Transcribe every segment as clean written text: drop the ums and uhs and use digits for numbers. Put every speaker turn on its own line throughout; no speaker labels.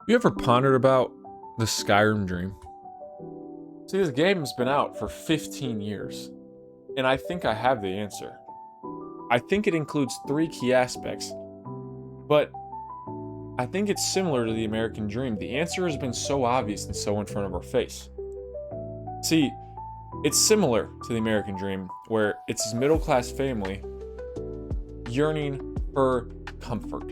You ever pondered about the Skyrim dream? See, this game's been out for 15 years, and I think I have the answer. I think it includes three key aspects, but I think it's similar to the American dream. The answer has been so obvious and so in front of our face. See, it's similar to the American dream, where it's this middle-class family yearning for comfort.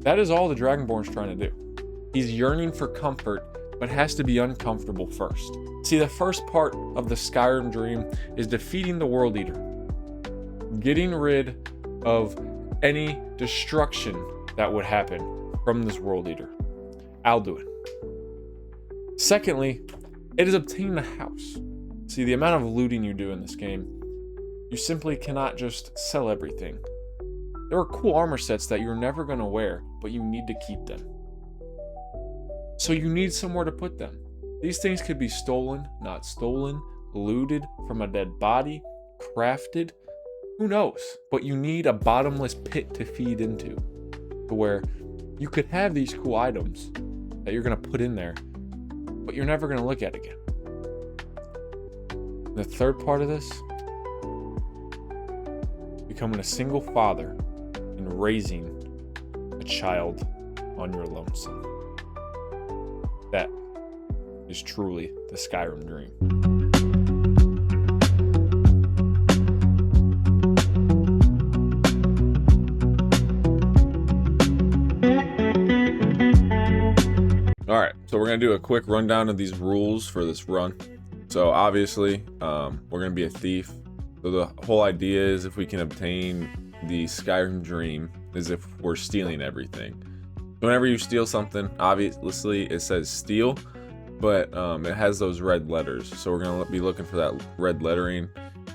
That is all the Dragonborn's trying to do. He's yearning for comfort, but has to be uncomfortable first. See, the first part of the Skyrim dream is defeating the World Eater, getting rid of any destruction that would happen from this World Eater. I'll do it. Secondly, it is obtaining a house. See, the amount of looting you do in this game, you simply cannot just sell everything. There are cool armor sets that you're never going to wear, but you need to keep them. So you need somewhere to put them. These things could be stolen, not stolen, looted from a dead body, crafted, who knows? But you need a bottomless pit to feed into, to where you could have these cool items that you're going to put in there, but you're never going to look at again. The third part of this, becoming a single father and raising a child on your lonesome. That is truly the Skyrim dream. All right, so we're gonna do a quick rundown of these rules for this run. So obviously, we're gonna be a thief. So the whole idea is if we can obtain the Skyrim dream is if we're stealing everything. Whenever you steal something, obviously it says steal, but it has those red letters. So we're gonna be looking for that red lettering,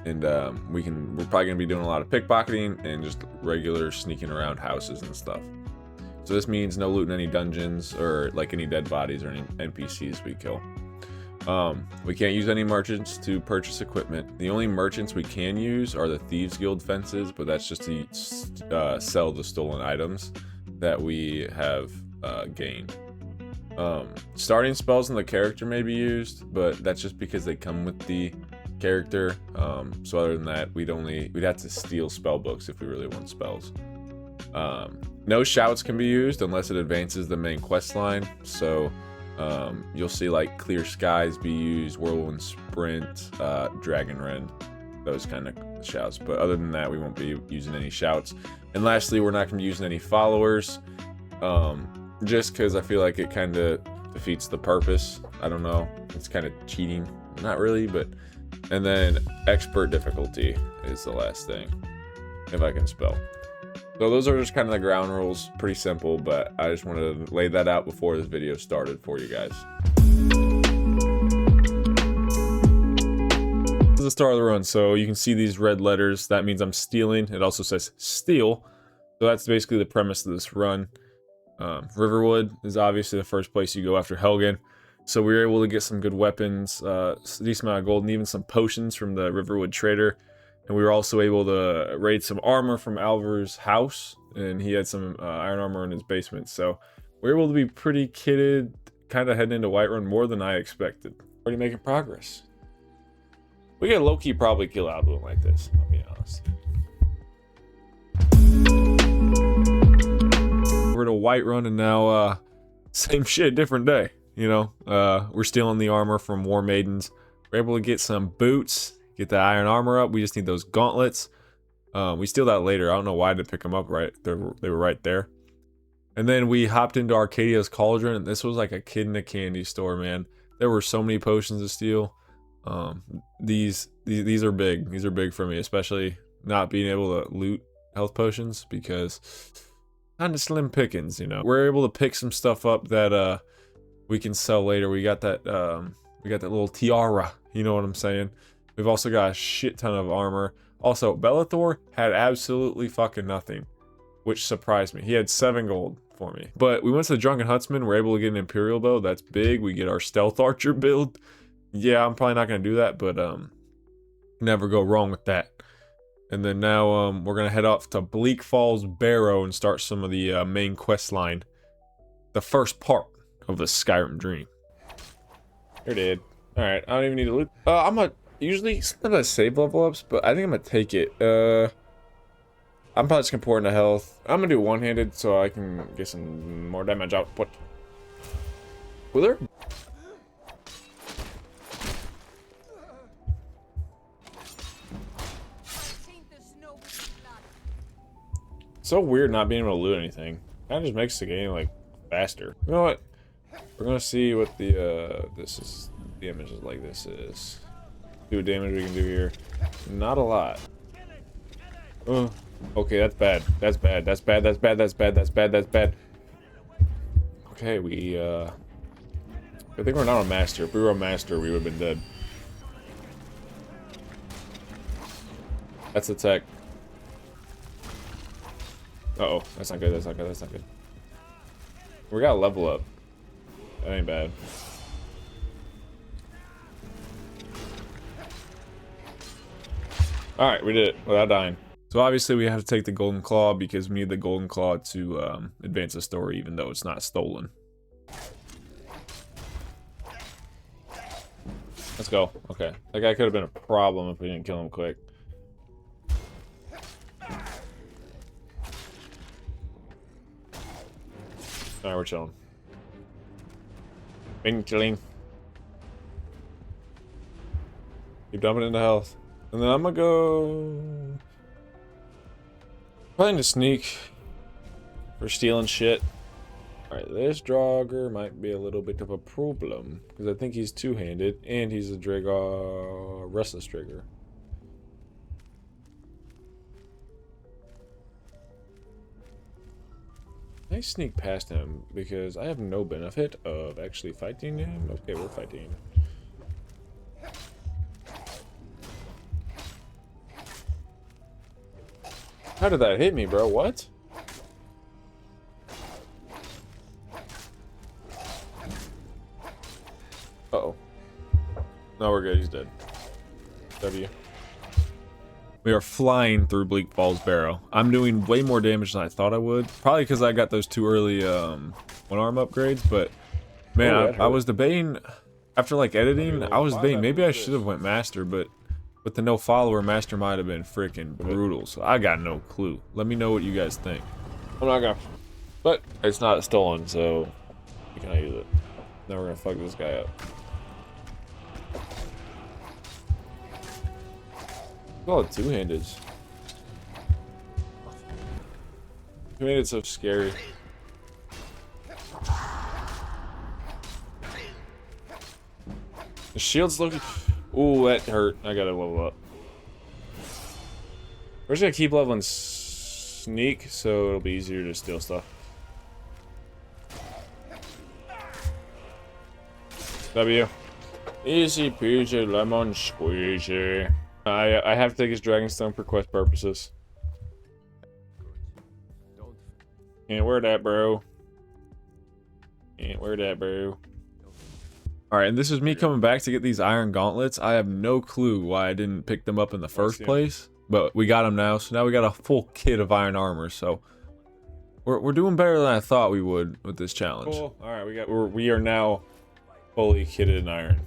and we're probably gonna be doing a lot of pickpocketing and just regular sneaking around houses and stuff. So this means no looting any dungeons or like any dead bodies or any NPCs we kill. We can't use any merchants to purchase equipment. The only merchants we can use are the Thieves Guild fences, but that's just to sell the stolen items that we have gained. Starting spells in the character may be used, but that's just because they come with the character. So other than that, we'd have to steal spell books if we really want spells. No shouts can be used unless it advances the main quest line. So you'll see like Clear Skies be used, Whirlwind Sprint, Dragon Rend, those kind of shouts. But other than that, we won't be using any shouts. And lastly, we're not going to be using any followers, just because I feel like it kind of defeats the purpose. I don't know, it's kind of cheating, not really, but. And then expert difficulty is the last thing, if I can spell. So those are just kind of the ground rules, pretty simple, but I just wanted to lay that out before this video started for you guys. This is the start of the run, so you can see these red letters. That means I'm stealing. It also says steal. So that's basically the premise of this run. Riverwood is obviously the first place you go after Helgen. So we were able to get some good weapons, a decent amount of gold, and even some potions from the Riverwood trader. And we were also able to raid some armor from Alvar's house, and he had some iron armor in his basement. So we were able to be pretty kitted, kind of heading into Whiterun more than I expected. Already making progress. We could low-key probably kill Alvin like this, I'll be honest. We're to Whiterun, and now same shit, different day. We're stealing the armor from War Maidens. We're able to get some boots. Get the iron armor up. We just need those gauntlets. We steal that later. I don't know why I didn't pick them up right. They were right there. And then we hopped into Arcadia's Cauldron, and this was like a kid in a candy store, man. There were so many potions to steal. These are big. These are big for me, especially not being able to loot health potions because kind of slim pickings, We're able to pick some stuff up that we can sell later. We got that little tiara. You know what I'm saying? We've also got a shit ton of armor. Also, Bellathor had absolutely fucking nothing, which surprised me. He had 7 gold for me. But we went to the Drunken Huntsman. We're able to get an Imperial Bow. That's big. We get our Stealth Archer build. Yeah, I'm probably not going to do that, but never go wrong with that. And then now we're going to head off to Bleak Falls Barrow and start some of the main quest line. the first part of the Skyrim dream. You're dead. All right, I don't even need to loot. I'm gonna usually sometimes I save level ups, but I think I'm gonna take it. I'm probably just gonna pour into health. I'm gonna do one-handed so I can get some more damage output. Wither? So weird not being able to loot anything. That just makes the game like faster. You know what? We're gonna see what the damage is like. This is. See what damage we can do here. Not a lot. Okay, that's bad. That's bad. That's bad. That's bad. That's bad. That's bad. That's bad. Okay, I think we're not a master. If we were a master, we would have been dead. That's the tech. Uh-oh, that's not good. That's not good. That's not good. We got to level up. That ain't bad. Alright, we did it without dying. So obviously we have to take the golden claw because we need the golden claw to advance the story even though it's not stolen. Let's go. Okay. That guy could have been a problem if we didn't kill him quick. Alright, we're chilling. Been killing. Keep dumping into health. And then I'm gonna go... Probably to sneak. For stealing shit. Alright, this Draugr might be a little bit of a problem. Because I think he's two-handed. And he's a restless trigger. I sneak past him because I have no benefit of actually fighting him. Okay, we're fighting. How did that hit me, bro? What? Uh-oh. No, we're good. He's dead. W. We are flying through Bleak Falls Barrow. I'm doing way more damage than I thought I would. Probably because I got those 2 early one-arm upgrades, but man, I was debating, after like editing, I was debating, maybe I should have went Master, but with the no follower, Master might have been freaking brutal, so I got no clue. Let me know what you guys think. I'm not gonna, but it's not stolen, so we cannot use it. Now we're gonna fuck this guy up. Oh, two-handeds. Two-handed's so scary. The shield's looking... Ooh, that hurt. I gotta level up. We're just gonna keep leveling sneak, so it'll be easier to steal stuff. W. Easy peasy lemon squeezy. I have to take his Dragonstone for quest purposes. Can't wear that, bro. Can't wear that, bro. Alright, and this is me coming back to get these iron gauntlets. I have no clue why I didn't pick them up in the first place. But we got them now, so now we got a full kit of iron armor, so... We're doing better than I thought we would with this challenge. Cool. Alright, we are now fully kitted in iron.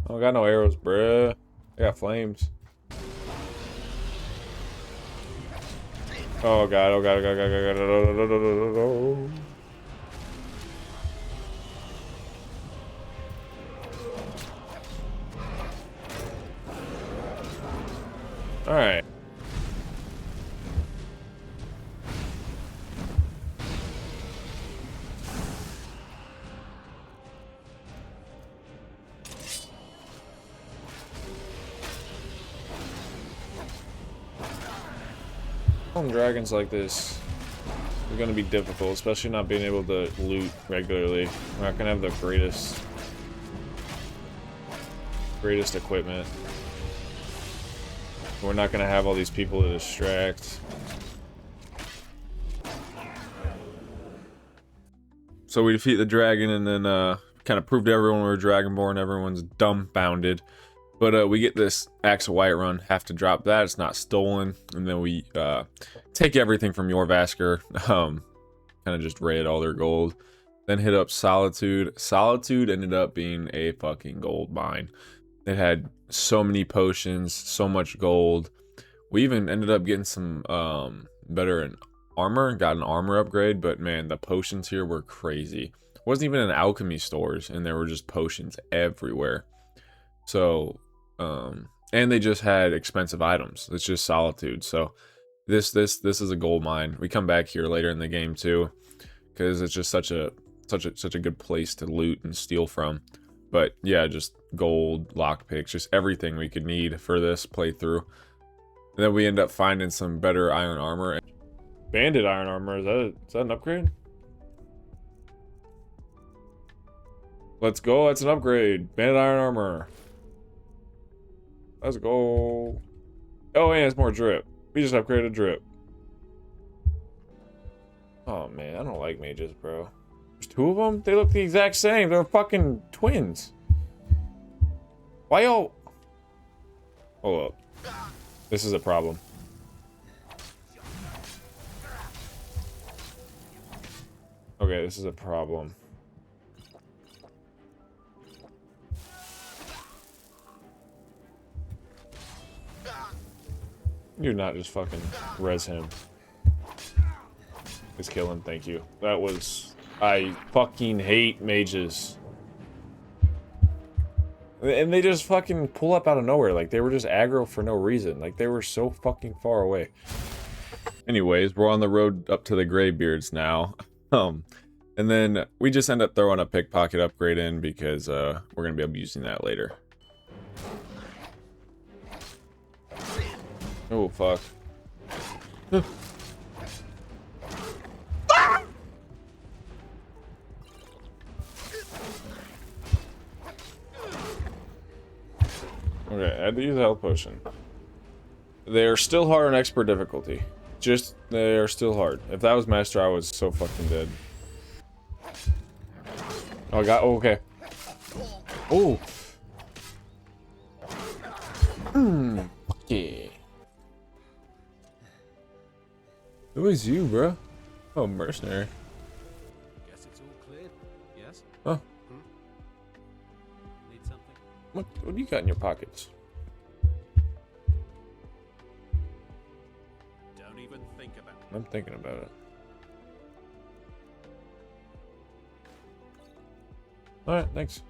I don't got no arrows, bruh. I got flames. Oh god, oh god, oh god, oh god, oh god. Alright. Dragons like this are going to be difficult, especially not being able to loot regularly. We're not going to have the greatest equipment. We're not going to have all these people to distract. So we defeat the dragon and then kind of prove to everyone we're Dragonborn. Everyone's dumbfounded. But we get this Axe of Whiterun, have to drop that, it's not stolen. And then we take everything from Yorvasker, kind of just raid all their gold. Then hit up Solitude. Solitude ended up being a fucking gold mine. It had so many potions, so much gold. We even ended up getting some better in armor, got an armor upgrade, but man, the potions here were crazy. It wasn't even in alchemy stores, and there were just potions everywhere. So, and they just had expensive items. It's just Solitude. So this is a gold mine. We come back here later in the game too, because it's just such a good place to loot and steal from. But yeah, just gold, lockpicks, just everything we could need for this playthrough. And then we end up finding some better iron armor. Banded iron armor, is that an upgrade? Let's go, that's an upgrade. Banded iron armor. Let's go. Oh, and it's more drip. We just upgraded drip. Oh man, I don't like mages, bro. There's two of them? They look the exact same. They're fucking twins. Why y'all... Hold up. This is a problem. Okay, this is a problem. You do not just fucking res him. Just kill him, thank you. That was... I fucking hate mages. And they just fucking pull up out of nowhere. Like, they were just aggro for no reason. Like, they were so fucking far away. Anyways, we're on the road up to the Greybeards now. And then we just end up throwing a pickpocket upgrade in because we're going to be using that later. Oh, fuck. Okay, I had to use a health potion. They are still hard on expert difficulty. Just, they are still hard. If that was master, I was so fucking dead. Oh, God, oh, okay. Oh. Yeah. Who is you, bro? Oh, mercenary.
Guess it's all clear. Yes?
Huh?
Need something?
What do you got in your pockets?
Don't even think about it.
I'm thinking about it. Alright, thanks.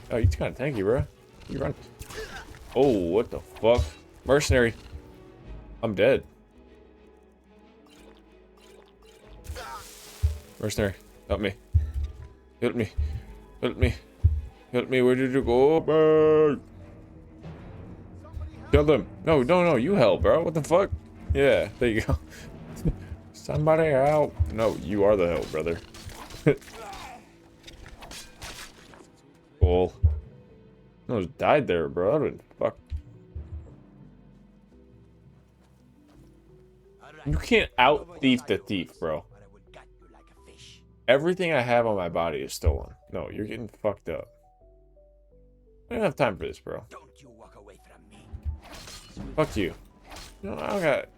Oh, you kind of tanky, bro. You run. Oh, what the fuck? Mercenary. I'm dead. Mercenary, help me. Help me. Help me. Help me. Where did you go? Bird. Kill them. No, no, no. You help, bro. What the fuck? Yeah, there you go. Somebody help. No, you are the help, brother. Cool. I almost died there, bro. That would fuck. You can't out thief the thief, bro. Everything I have on my body is stolen. No, you're getting fucked up. I don't have time for this, bro.
Don't you walk away from me.
Fuck you. No, I don't got.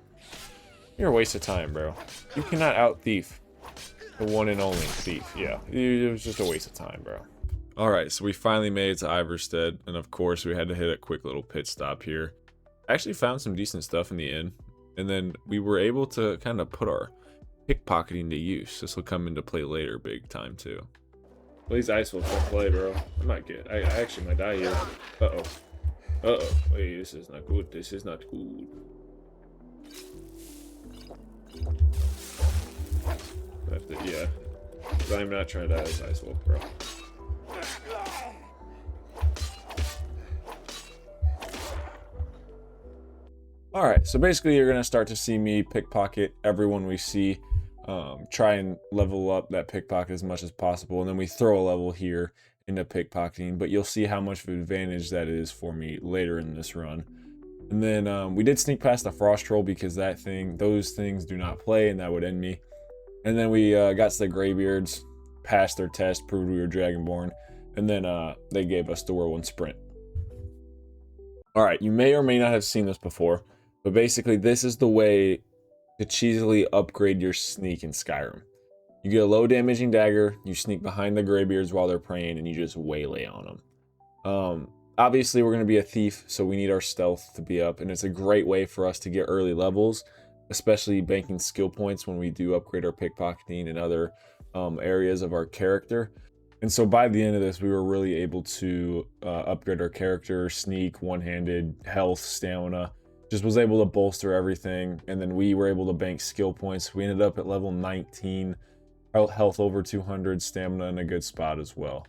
You're a waste of time, bro. You cannot out thief the one and only thief. Yeah, it was just a waste of time, bro. Alright, so we finally made it to Iverstead, and of course we had to hit a quick little pit stop here. I actually found some decent stuff in the inn, and then we were able to kind of put our pickpocketing to use. This will come into play later big time too. Please ice will play, bro. I might get... I actually might die here. Uh-oh. Uh-oh. Wait, this is not good. This is not good. I have to, yeah. I'm not trying to die as Ice Wolf, bro. Alright, so basically you're going to start to see me pickpocket everyone we see. Try and level up that pickpocket as much as possible. And then we throw a level here into pickpocketing. But you'll see how much of an advantage that is for me later in this run. And then we did sneak past the Frost Troll because those things do not play and that would end me. And then we got to the Greybeards, passed their test, proved we were Dragonborn. And then they gave us the Whirlwind Sprint. All right, you may or may not have seen this before, but basically this is the way to cheesily upgrade your sneak in Skyrim. You get a low damaging dagger, you sneak behind the graybeards while they're praying, and you just waylay on them. Obviously we're going to be a thief, so we need our stealth to be up, and it's a great way for us to get early levels, especially banking skill points when we do upgrade our pickpocketing and other areas of our character. And so by the end of this, we were really able to upgrade our character, sneak, one-handed, health, stamina. Just was able to bolster everything. And then we were able to bank skill points. We ended up at level 19, health over 200, stamina in a good spot as well.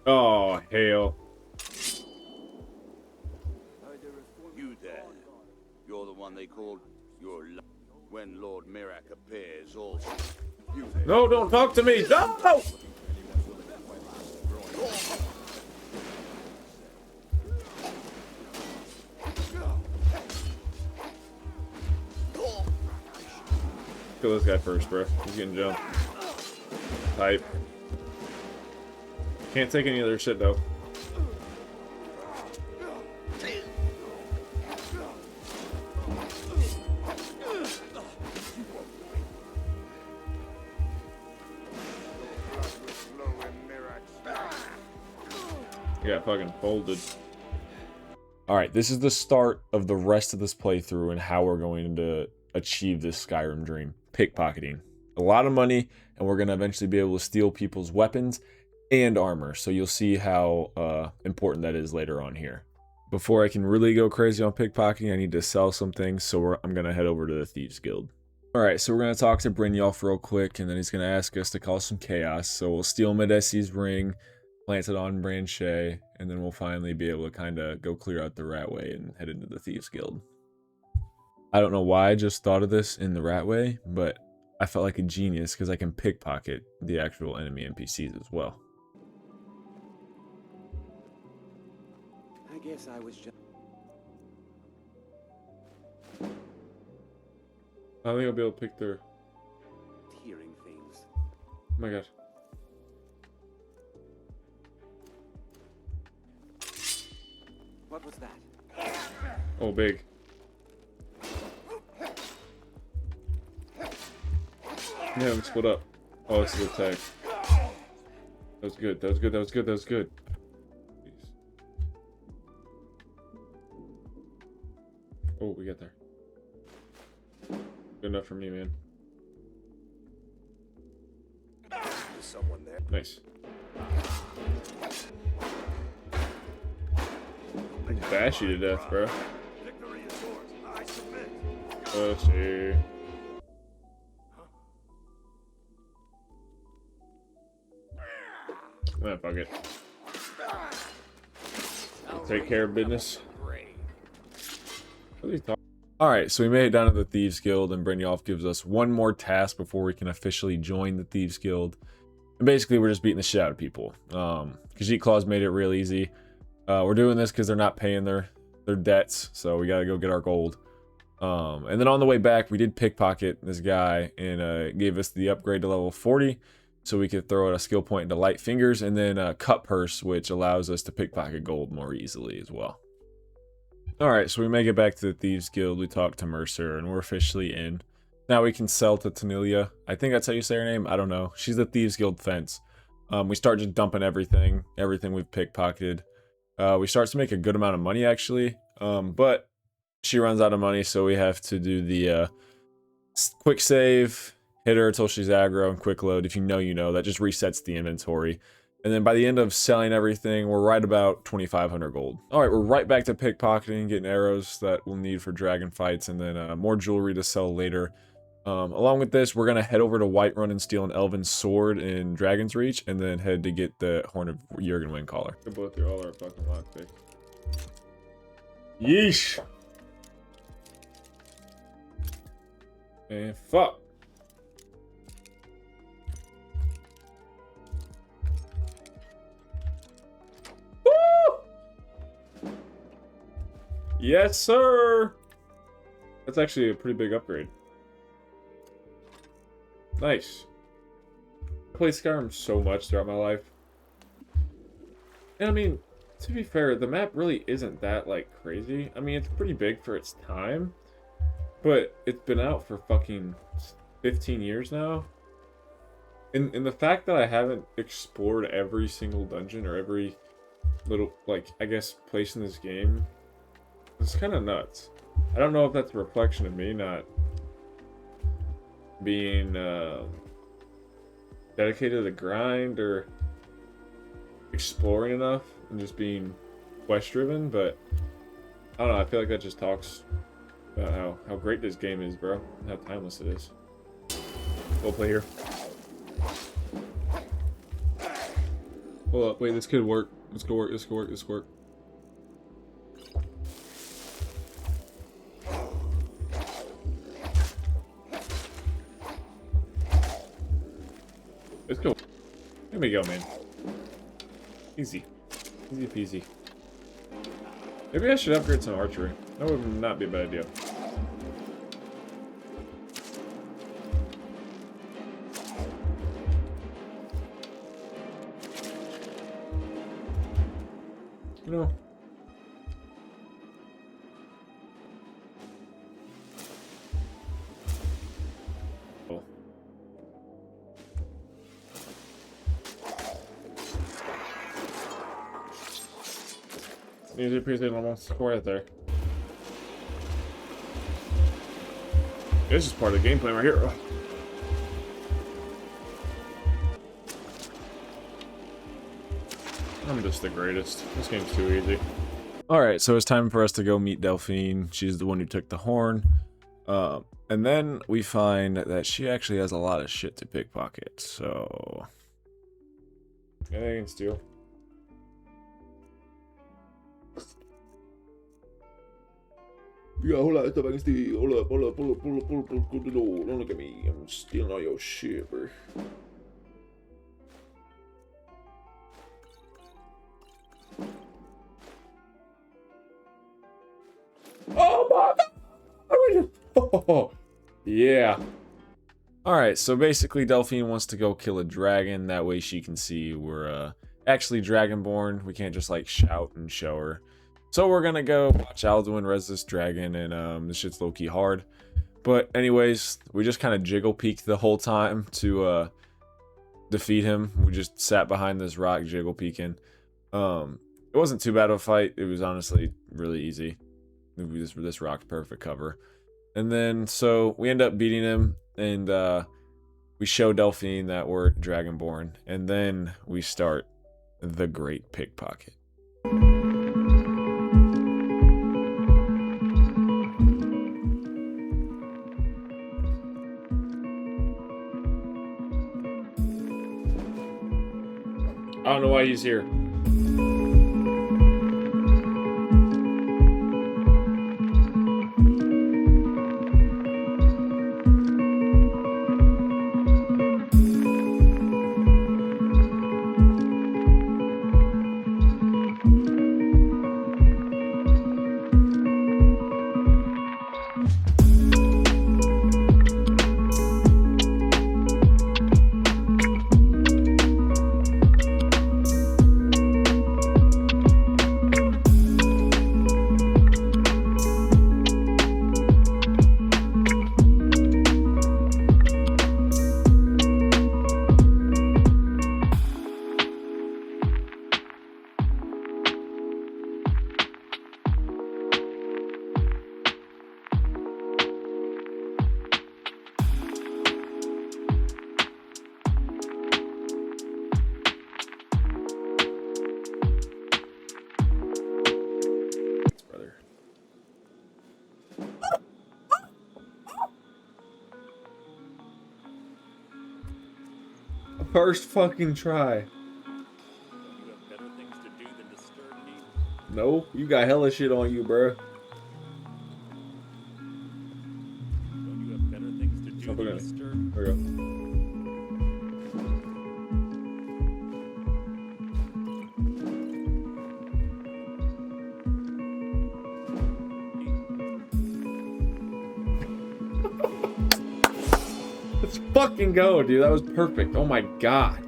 Oh, hell.
You there. You're the one they called your when Lord Mirak appears also.
No, don't talk to me. No! Kill this guy first, bro. He's getting jumped. Type. Can't take any other shit, though. Yeah, fucking folded. Alright, this is the start of the rest of this playthrough and how we're going to achieve this Skyrim dream. Pickpocketing. A lot of money, and we're going to eventually be able to steal people's weapons and armor. So you'll see how important that is later on here. Before I can really go crazy on pickpocketing, I need to sell some things, so I'm going to head over to the Thieves Guild. Alright, so we're going to talk to Brynjolf real quick, and then he's going to ask us to cause some chaos. So we'll steal Medesi's ring, plant it on Branche, and then we'll finally be able to kind of go clear out the Ratway and head into the Thieves Guild. I don't know why I just thought of this in the Ratway, but I felt like a genius because I can pickpocket the actual enemy NPCs as well.
I guess I was just
I think I'll be able to pick their...
hearing things.
Oh my god.
What was that?
Oh, big. Yeah, we split up. Oh, this is a tag. That was good. That was good. That was good. That was good. Jeez. Oh, we got there. Good enough for me, man.
There's someone there.
Nice. Bash you to death, bro.
Victory is yours. I submit.
Let's see. Ah, fuck it. Take care of business. Alright, so we made it down to the Thieves Guild, and Brynjolf gives us one more task before we can officially join the Thieves Guild. And basically, we're just beating the shit out of people. Khajiit Claws made it real easy. We're doing this because they're not paying their debts, so we gotta go get our gold. And then on the way back, we did pickpocket this guy, and gave us the upgrade to level 40, so we could throw out a skill point into Light Fingers, and then a Cut Purse, which allows us to pickpocket gold more easily as well. Alright, so we make it back to the Thieves Guild, we talk to Mercer, and we're officially in. Now we can sell to Tanilia. I think that's how you say her name, I don't know. She's the Thieves Guild fence. We start just dumping everything we've pickpocketed. We start to make a good amount of money, actually, but she runs out of money, so we have to do the quick save, hit her until she's aggro, and quick load. If you know, you know. That just resets the inventory. And then by the end of selling everything, we're right about 2,500 gold. Alright, we're right back to pickpocketing, getting arrows that we'll need for dragon fights, and then more jewelry to sell later. Along with this, we're going to head over to Whiterun and steal an elven sword in Dragon's Reach, and then head to get the Horn of Jurgen Windcaller. They're both through all our fucking lockpick. Yeesh! And fuck! Woo! Yes, sir! That's actually a pretty big upgrade. Nice. I played Skyrim so much throughout my life. And I mean, to be fair, the map really isn't that, like, crazy. I mean, it's pretty big for its time, but it's been out for fucking 15 years now. And the fact that I haven't explored every single dungeon or every little, like, I guess, place in this game, it's kind of nuts. I don't know if that's a reflection of me not being dedicated to the grind or exploring enough and just being quest driven, but I don't know, I feel like that just talks about how great this game is, bro, and how timeless it is. We'll play here. Hold up, wait, this could work. This could work, this could work, this could work. Let's go. There we go, man. Easy. Easy peasy. Maybe I should upgrade some archery. That would not be a bad idea. You know. Oh. Easy peasy lemon square right there. This is part of the gameplay right here. I'm just the greatest. This game's too easy. Alright, so it's time for us to go meet Delphine. She's the one who took the horn. And then we find that she actually has a lot of shit to pickpocket, so... Anything I can steal? You got a whole lot of stuff I can steal. Hold up, hold up, pull up, pull up, pull up, pull up, pull up the door. Don't look at me. I'm stealing all your shit, bro. Oh my god! Oh, yeah. Alright, so basically Delphine wants to go kill a dragon. That way she can see we're actually dragonborn. We can't just like shout and show her. So we're gonna go watch Alduin res this dragon, and this shit's low-key hard. But anyways, we just kind of jiggle peeked the whole time to defeat him. We just sat behind this rock jiggle peeking. It wasn't too bad of a fight. It was honestly really easy. This rock's perfect cover. And then so we end up beating him, and we show Delphine that we're dragonborn, and then we start the great pickpocket. I don't know why he's here. First fucking try.
You have better things to do than disturb me.
No, you got hella shit on you, bro.
Don't you have better things to do
Jump
than
in.
disturb?
There we go. Let's fucking go, dude. That was perfect. Oh my god.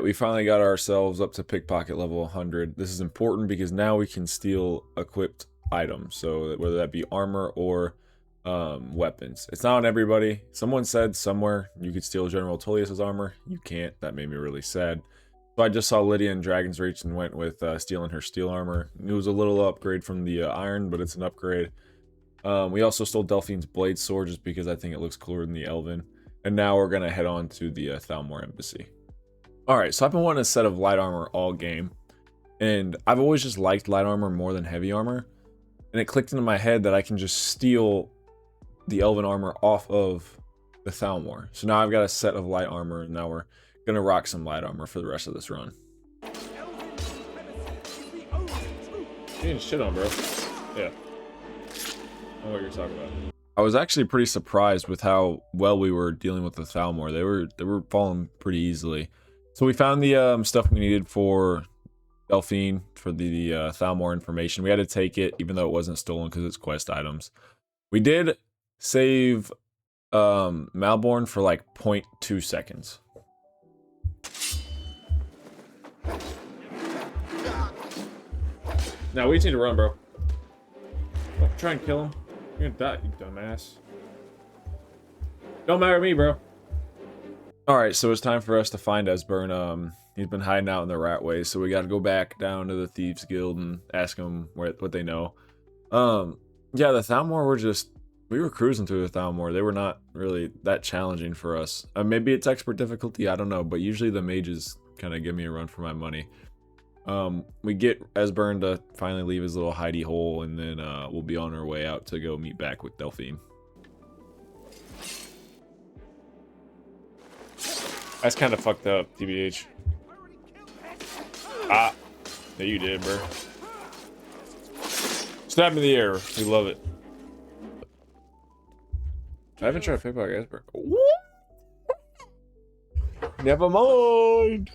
Alright, we finally got ourselves up to pickpocket level 100. This is important because now we can steal equipped items. So whether that be armor or weapons. It's not on everybody. Someone said somewhere you could steal General Tullius's armor. You can't. That made me really sad. So I just saw Lydia in Dragon's Reach and went with stealing her steel armor. It was a little upgrade from the iron, but it's an upgrade. We also stole Delphine's blade sword just because I think it looks cooler than the Elven. And now we're going to head on to the Thalmor Embassy. Alright, so I've been wanting a set of light armor all game. And I've always just liked light armor more than heavy armor. And it clicked into my head that I can just steal the Elven armor off of the Thalmor. So now I've got a set of light armor, and now we're going to rock some light armor for the rest of this run. Getting shit on, bro. Yeah. I know what you're talking about. I was actually pretty surprised with how well we were dealing with the Thalmor. They were falling pretty easily. So we found the stuff we needed for Delphine for the Thalmor information. We had to take it even though it wasn't stolen because it's quest items. We did save Malborn for like 0.2 seconds. Now we just need to run, bro. Don't try and kill him. You're gonna die, you dumbass. Don't matter to me, bro. Alright, so it's time for us to find Esbern. He's been hiding out in the rat ways, so we gotta go back down to the Thieves Guild and ask them what they know. Yeah, the Thalmor we were cruising through the Thalmor. They were not really that challenging for us. Maybe it's expert difficulty, I don't know, but usually the mages kind of give me a run for my money. We get Esbern to finally leave his little hidey hole, and then we'll be on our way out to go meet back with Delphine. That's kind of fucked up, TBH. Ah, yeah, you did, bro. Stab in the air. We love it. I haven't tried to pickpocket Esbern. What? Never mind.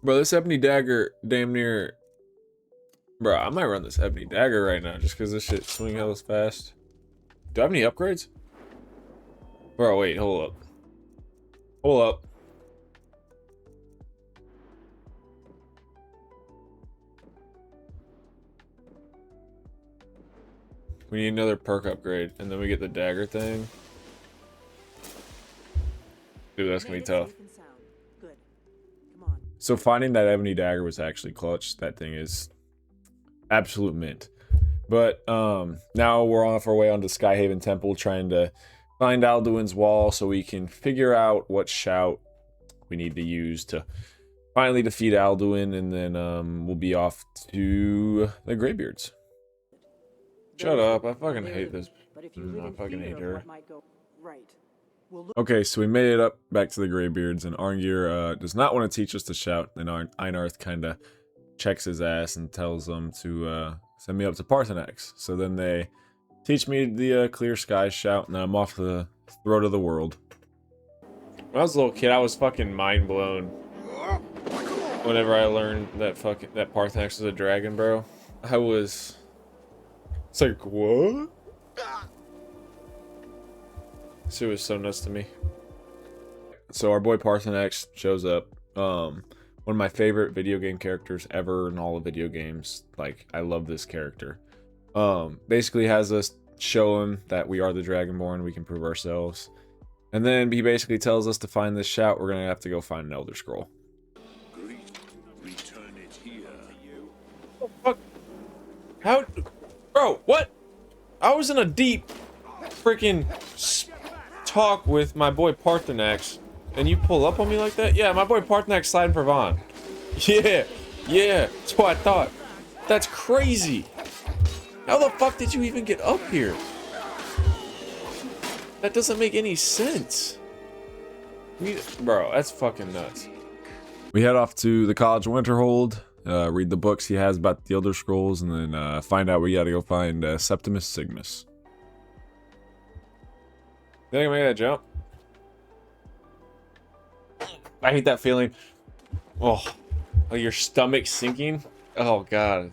Bro, this ebony dagger damn near... Bro, I might run this ebony dagger right now just because this shit swing hella fast. Do I have any upgrades? Bro, wait, hold up. Hold up. We need another perk upgrade, and then we get the dagger thing. Dude, that's gonna be tough. So finding that ebony dagger was actually clutch. That thing is absolute mint. But now we're off our way onto Skyhaven Temple, trying to find Alduin's wall so we can figure out what shout we need to use to finally defeat Alduin, and then we'll be off to the Greybeards. Shut up! I fucking hate this. I fucking hate her. Okay, so we made it up back to the Greybeards, and Arngir does not want to teach us to shout, and Einarth kind of checks his ass and tells them to send me up to Parthenax. So then they teach me the Clear Skies shout, and I'm off the throat of the world. When I was a little kid, I was fucking mind blown whenever I learned that Parthenax was a dragon, bro. It's like, what? It was so nuts to me. So our boy Parthenax shows up. One of my favorite video game characters ever in all of video games. Like, I love this character. Basically has us show him that we are the Dragonborn, we can prove ourselves. And then he basically tells us to find this shout. We're gonna have to go find an Elder Scroll.
Return it here.
Oh, fuck. How? Bro, what? I was in a deep freaking talk with my boy Parthenax, and you pull up on me like that? Yeah, my boy Parthenax sliding for Vaughn. Yeah, that's what I thought. That's crazy. How the fuck did you even get up here? That doesn't make any sense. Bro, that's fucking nuts. We head off to the College of Winterhold, read the books he has about the Elder Scrolls, and then find out we gotta go find Septimus Signus. Think I can make that jump? I hate that feeling. Oh, like your stomach sinking. Oh god.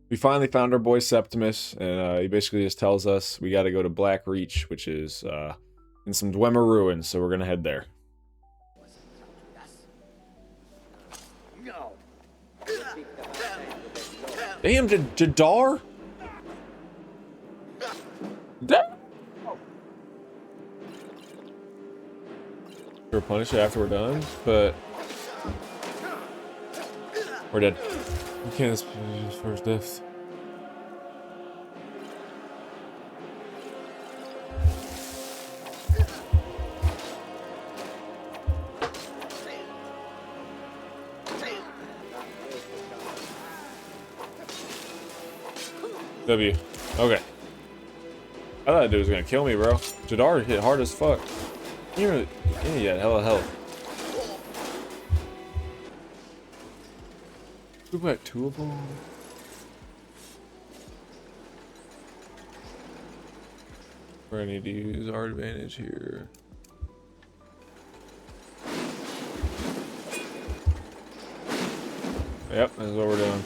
We finally found our boy Septimus, and he basically just tells us we got to go to Black Reach, which is in some Dwemer ruins, so we're gonna head there. Damn, Jadar? We'll punish it after we're done, but we're dead. We can't first death. W. Okay. I thought that dude was gonna kill me, bro. Jadar hit hard as fuck. You're yeah, hella health. We've got 2 of them. We're gonna need to use our advantage here. Yep, that's what we're doing.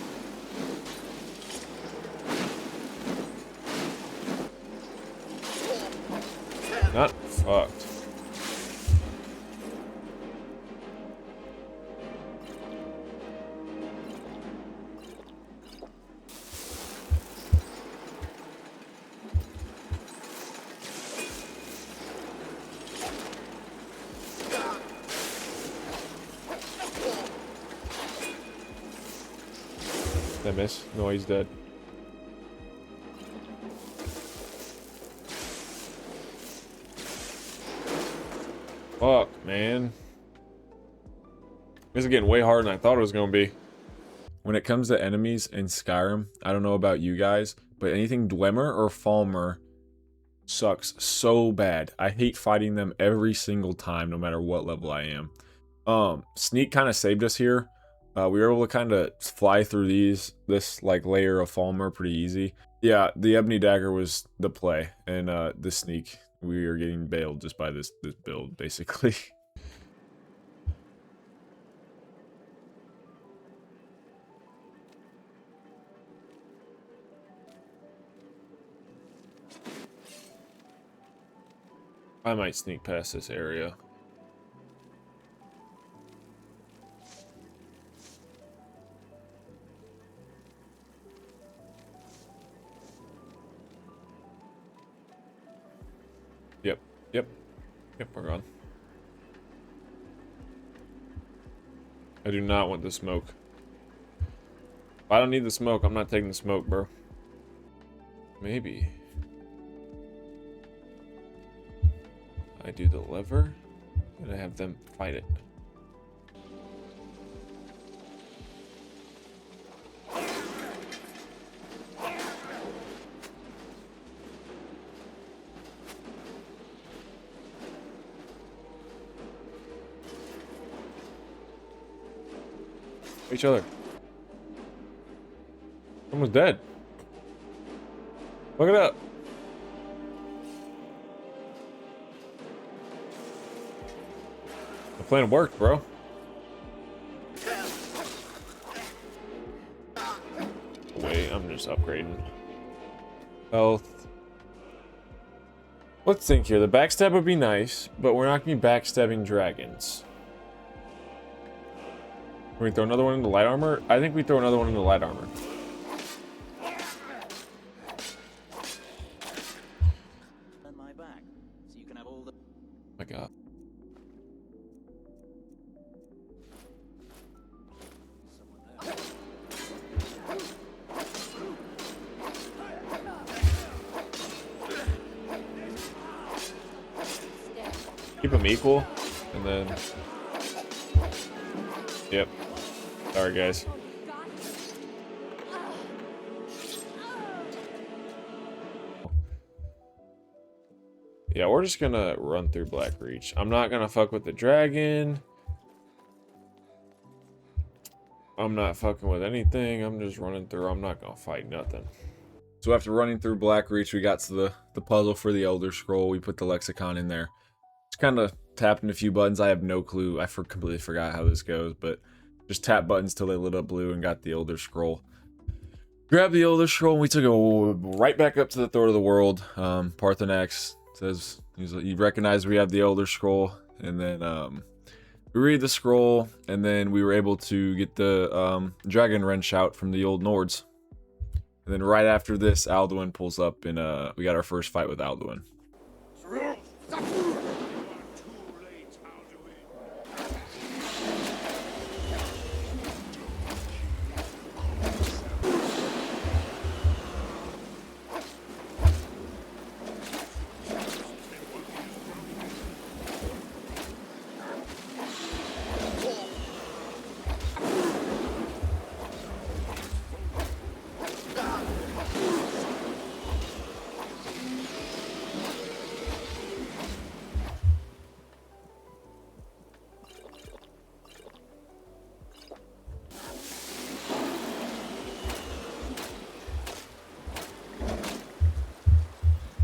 Not fucked. Did I miss? No, he's dead. Fuck, man. This is getting way harder than I thought it was going to be. When it comes to enemies in Skyrim, I don't know about you guys, but anything Dwemer or Falmer sucks so bad. I hate fighting them every single time, no matter what level I am. Sneak kind of saved us here. We were able to kind of fly through this like layer of Falmer pretty easy. Yeah, the Ebony Dagger was the play, and the Sneak. We are getting bailed just by this build, basically. I might sneak past this area. Yep, we're gone. I do not want the smoke. If I don't need the smoke, I'm not taking the smoke, bro. Maybe I do the lever and I have them fight it. Each other. Someone's dead. Look it up. The plan worked, bro. Wait, I'm just upgrading. Health. Let's think here. The backstab would be nice, but we're not going to be backstabbing dragons. Can we throw another one into light armor? I think we throw another one into light armor.
My back, so you can have all the.
My God. Keep them equal, and then. Yep. Sorry, guys. Yeah, we're just gonna run through Black Reach. I'm not gonna fuck with the dragon. I'm not fucking with anything. I'm just running through. I'm not gonna fight nothing. So after running through Black Reach, we got to the puzzle for the Elder Scroll. We put the lexicon in there. Just kind of tapping a few buttons. I have no clue. I completely forgot how this goes, but just tap buttons till they lit up blue and got the Elder Scroll. Grabbed the Elder Scroll and we took it right back up to the Throat of the World. Parthenax says, you recognize we have the Elder Scroll. And then we read the scroll, and then we were able to get the dragon wrench out from the old Nords. And then right after this, Alduin pulls up, and we got our first fight with Alduin.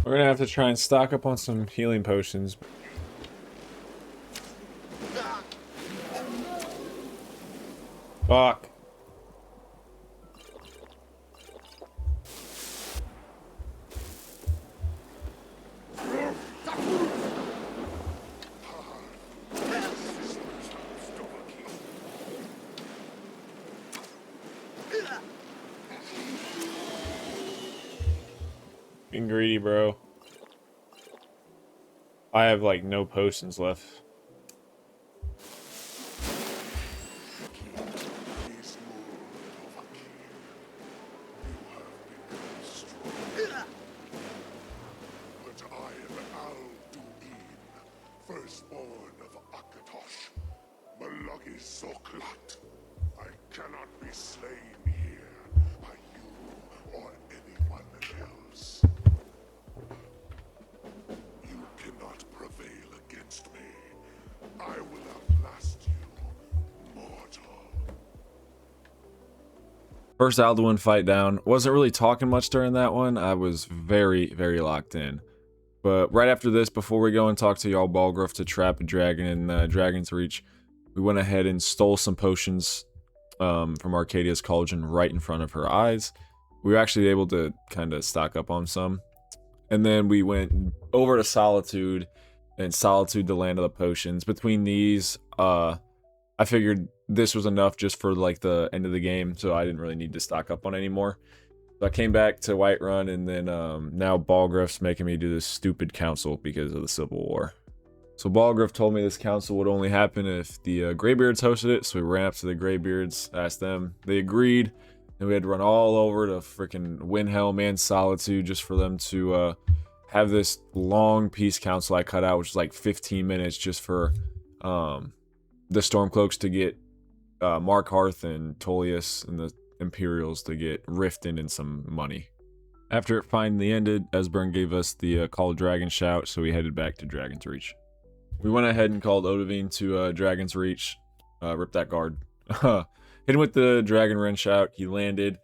We're gonna have to try and stock up on some healing potions. Fuck. Being greedy, bro. I have like no potions left.
Firstborn of Akatosh, Malagi Zoklat. I cannot be slain here by you or anyone else. You cannot prevail against me. I will outlast you, mortal.
First Alduin fight down. Wasn't really talking much during that one. I was very, very locked in. But right after this, before we go and talk to Jarl Balgruuf to trap a dragon in Dragon's Reach, we went ahead and stole some potions from Arcadia's Cauldron right in front of her eyes. We were actually able to kind of stock up on some. And then we went over to Solitude, and Solitude, the land of the potions. Between these, I figured this was enough just for like the end of the game, so I didn't really need to stock up on any more. So I came back to Whiterun, and then now Balgruuf's making me do this stupid council because of the Civil War. So Balgruuf told me this council would only happen if the Greybeards hosted it, so we ran up to the Greybeards, asked them, they agreed, and we had to run all over to freaking Windhelm and Solitude just for them to have this long peace council I cut out, which is like 15 minutes just for the Stormcloaks to get Markarth and Tullius and the Imperials to get Riften and some money. After it finally ended, Esbern gave us the Call Dragon shout, so we headed back to Dragon's Reach. We went ahead and called Odahviin to Dragon's Reach, ripped that guard. Hit him with the Dragon Wrench shout, he landed,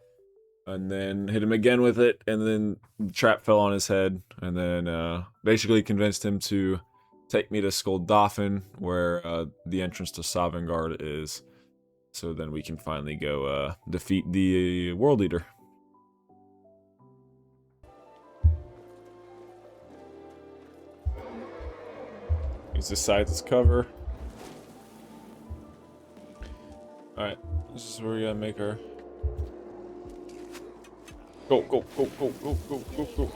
and then hit him again with it, and then the trap fell on his head, and then basically convinced him to take me to Skuldafn, where the entrance to Sovngarde is. So then we can finally go defeat the World Eater. Use this side as cover. Alright, this is where we gotta make our... Go, go, go, go, go, go, go, go.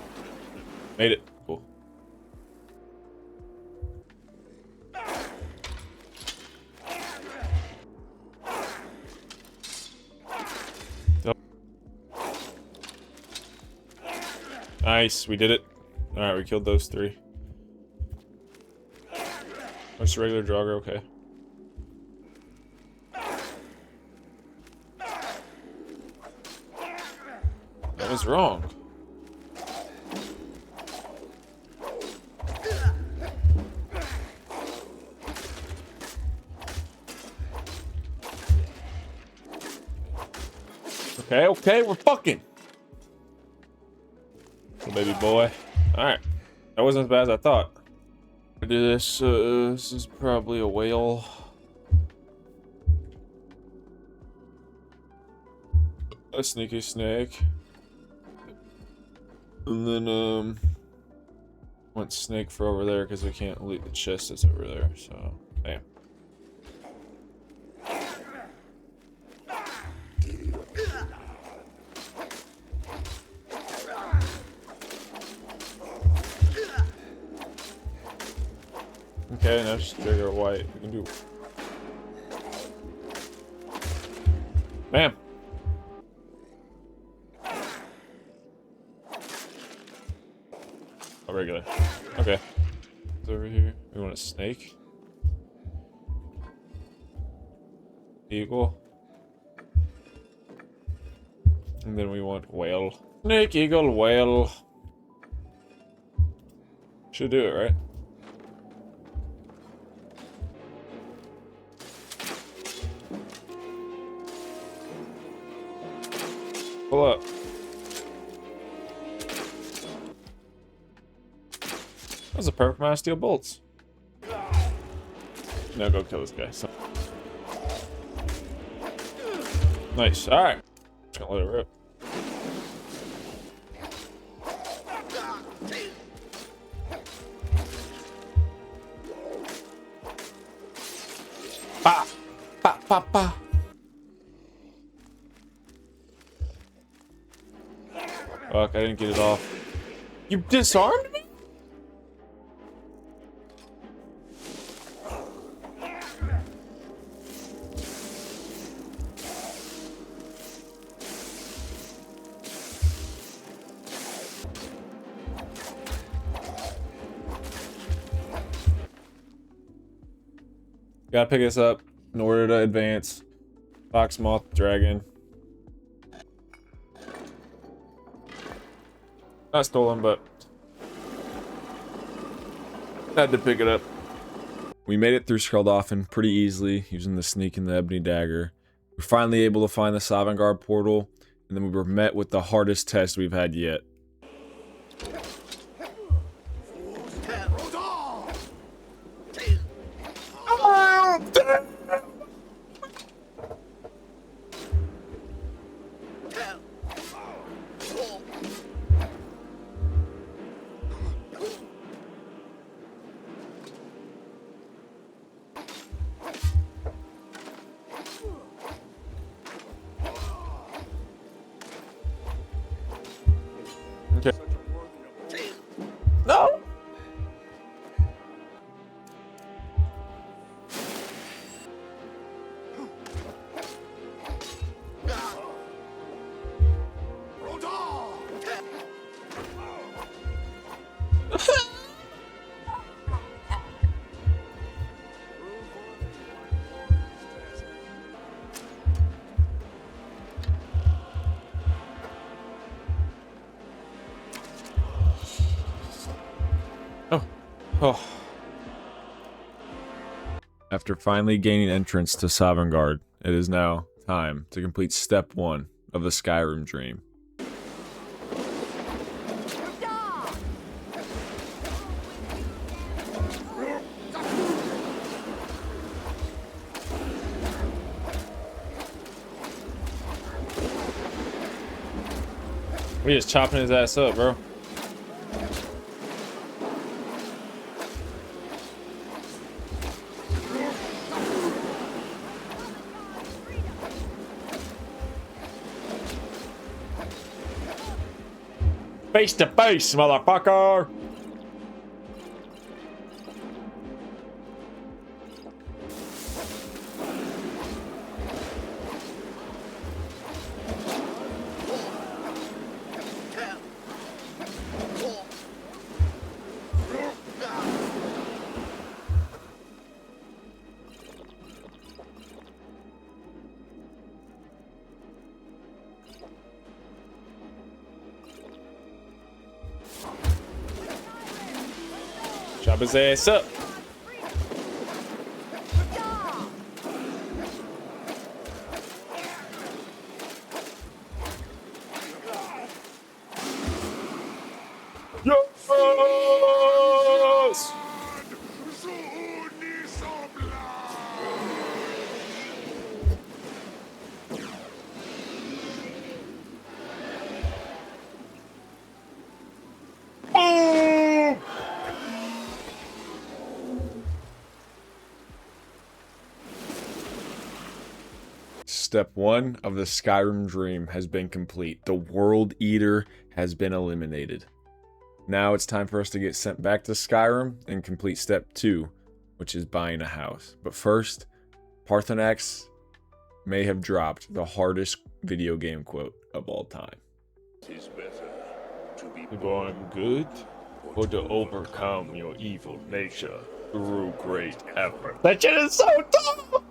Made it. Cool. Nice, we did it. Alright, we killed those three. Just a regular Draugr, okay. That was wrong. Okay, okay, we're fucking. Baby boy. Alright. That wasn't as bad as I thought. I do this. This is probably a whale. A sneaky snake. And then, went snake for over there because we can't loot the chest that's over there, so, damn. Okay, now just trigger white. We can do. Bam. Oh, regular. Okay. It's over here. We want a snake. Eagle. And then we want whale. Snake, eagle, whale. Should do it, right? Pull up. That's a perfect amount of steel bolts. Now go kill this guy. So. Nice. Alright. Just gonna let it rip. Pa! Pa, pa, pa. Fuck, I didn't get it off. You disarmed me? Gotta pick this up in order to advance. Fox, moth, dragon. Not stolen, but had to pick it up. We made it through Skeldolphin pretty easily using the sneak and the ebony dagger. We're finally able to find the Sovngarde portal, and then we were met with the hardest test we've had yet. Okay. No! Oh. After finally gaining entrance to Sovngarde, it is now time to complete step 1 of the Skyrim dream. We just chopping his ass up, bro. Face to face, motherfucker! Chop his ass up. Yes! Step 1 of the Skyrim dream has been complete. The World Eater has been eliminated. Now it's time for us to get sent back to Skyrim and complete step 2 which is buying a house. But first, Parthenax may have dropped the hardest video game quote of all time.
Tis better to be
Born good, or to overcome your evil nature through great effort. That shit is so dumb!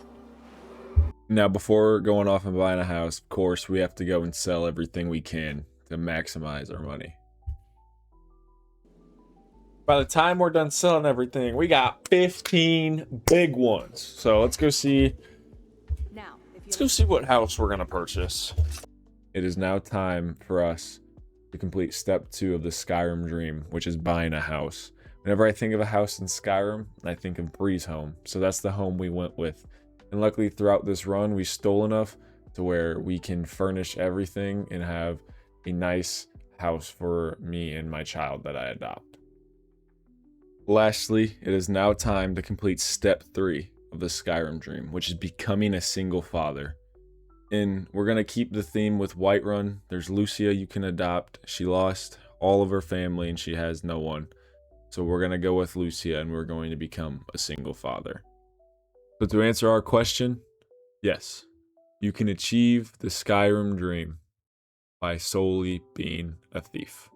Now, before going off and buying a house, of course, we have to go and sell everything we can to maximize our money. By the time we're done selling everything, we got 15 big ones. So let's go see what house we're gonna purchase. It is now time for us to complete step 2 of the Skyrim dream, which is buying a house. Whenever I think of a house in Skyrim, I think of Bree's home. So that's the home we went with. And luckily throughout this run, we stole enough to where we can furnish everything and have a nice house for me and my child that I adopt. Lastly, it is now time to complete step 3 of the Skyrim dream, which is becoming a single father. And we're going to keep the theme with Whiterun. There's Lucia you can adopt. She lost all of her family and she has no one. So we're going to go with Lucia and we're going to become a single father. So to answer our question, yes, you can achieve the Skyrim dream by solely being a thief.